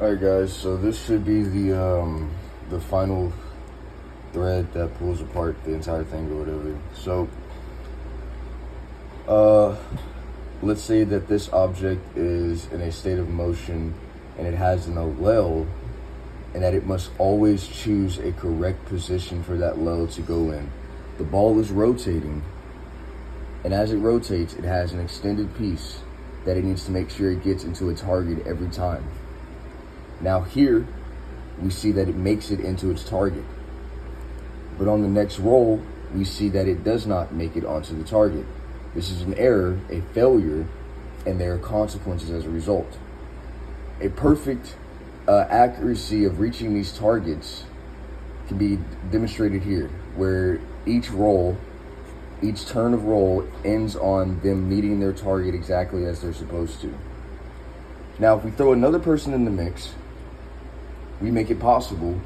Alright guys, so this should be the final thread that pulls apart the entire thing or whatever. So let's say that this object is in a state of motion and it has an allele, and that it must always choose a correct position for that allele to go in. The ball is rotating, and as it rotates, it has an extended piece that it needs to make sure it gets into a target every time. Now here, we see that it makes it into its target. But on the next roll, we see that it does not make it onto the target. This is an error, a failure, and there are consequences as a result. A perfect accuracy of reaching these targets can be demonstrated here, where each roll, each turn of roll ends on them meeting their target exactly as they're supposed to. Now, if we throw another person in the mix, we make it possible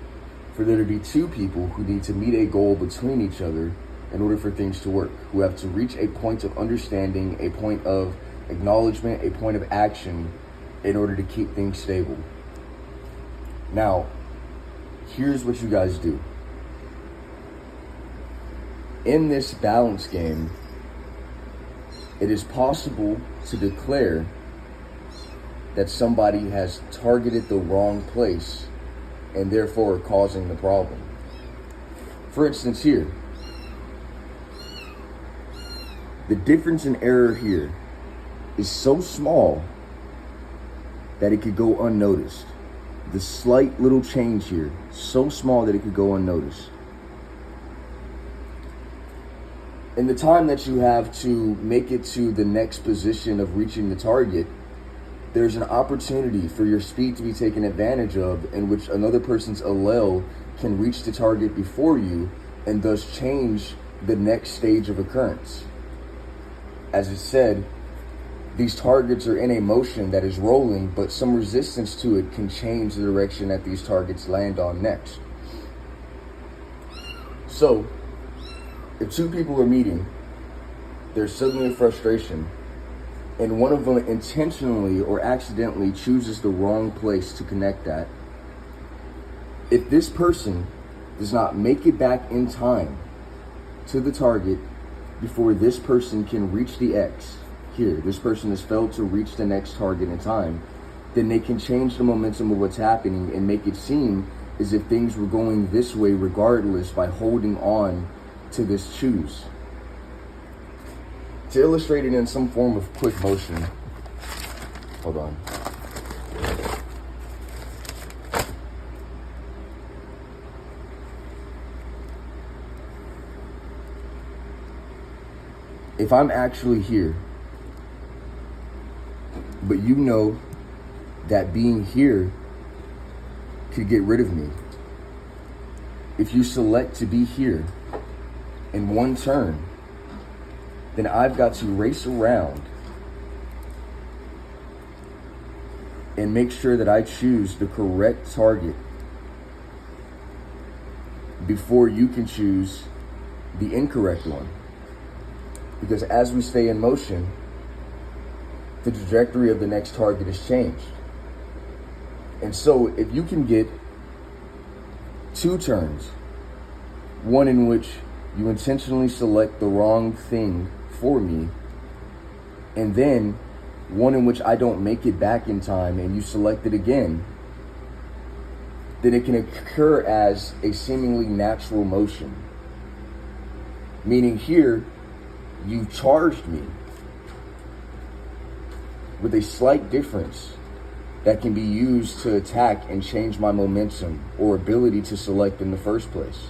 for there to be two people who need to meet a goal between each other in order for things to work, who have to reach a point of understanding, a point of acknowledgement, a point of action in order to keep things stable. Now, here's what you guys do. In this balance game, it is possible to declare that somebody has targeted the wrong place and therefore causing the problem. For instance here, the difference in error here is so small that it could go unnoticed. The slight little change here, so small that it could go unnoticed. In the time that you have to make it to the next position of reaching the target, there's an opportunity for your speed to be taken advantage of, in which another person's allele can reach the target before you and thus change the next stage of occurrence. As it said, these targets are in a motion that is rolling, but some resistance to it can change the direction that these targets land on next. So, if two people are meeting, there's suddenly a frustration, and one of them intentionally or accidentally chooses the wrong place to connect at. If this person does not make it back in time to the target before this person can reach the X, here, this person has failed to reach the next target in time, then they can change the momentum of what's happening and make it seem as if things were going this way regardless by holding on to this choose. To illustrate it in some form of quick motion, hold on. If I'm actually here, but you know that being here could get rid of me. If you select to be here in one turn, then I've got to race around and make sure that I choose the correct target before you can choose the incorrect one. Because as we stay in motion, the trajectory of the next target is changed. And so if you can get two turns, one in which you intentionally select the wrong thing for me, and then one in which I don't make it back in time and you select it again, then it can occur as a seemingly natural motion. Meaning here, you charged me with a slight difference that can be used to attack and change my momentum or ability to select in the first place.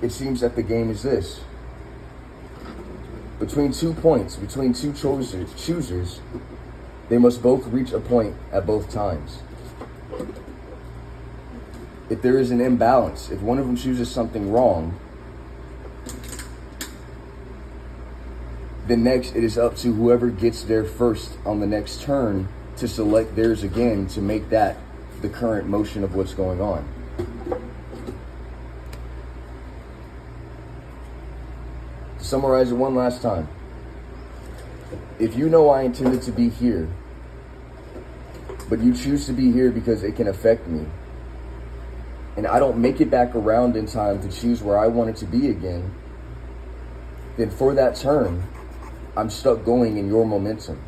It seems that the game is this. Between 2 points, between two choosers, they must both reach a point at both times. If there is an imbalance, if one of them chooses something wrong, then next it is up to whoever gets there first on the next turn to select theirs again to make that the current motion of what's going on. To summarize it one last time, if you know I intended to be here but you choose to be here because it can affect me, and I don't make it back around in time to choose where I want it to be again, then for that turn, I'm stuck going in your momentum.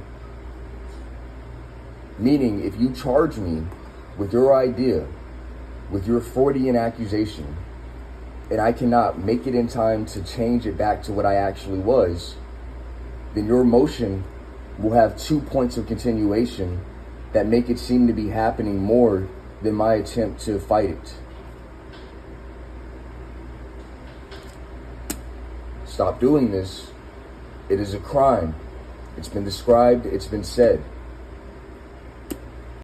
Meaning, if you charge me with your idea, with your Freudian accusation, and I cannot make it in time to change it back to what I actually was, then your motion will have 2 points of continuation that make it seem to be happening more than my attempt to fight it. Stop doing this. It is a crime. It's been described, it's been said.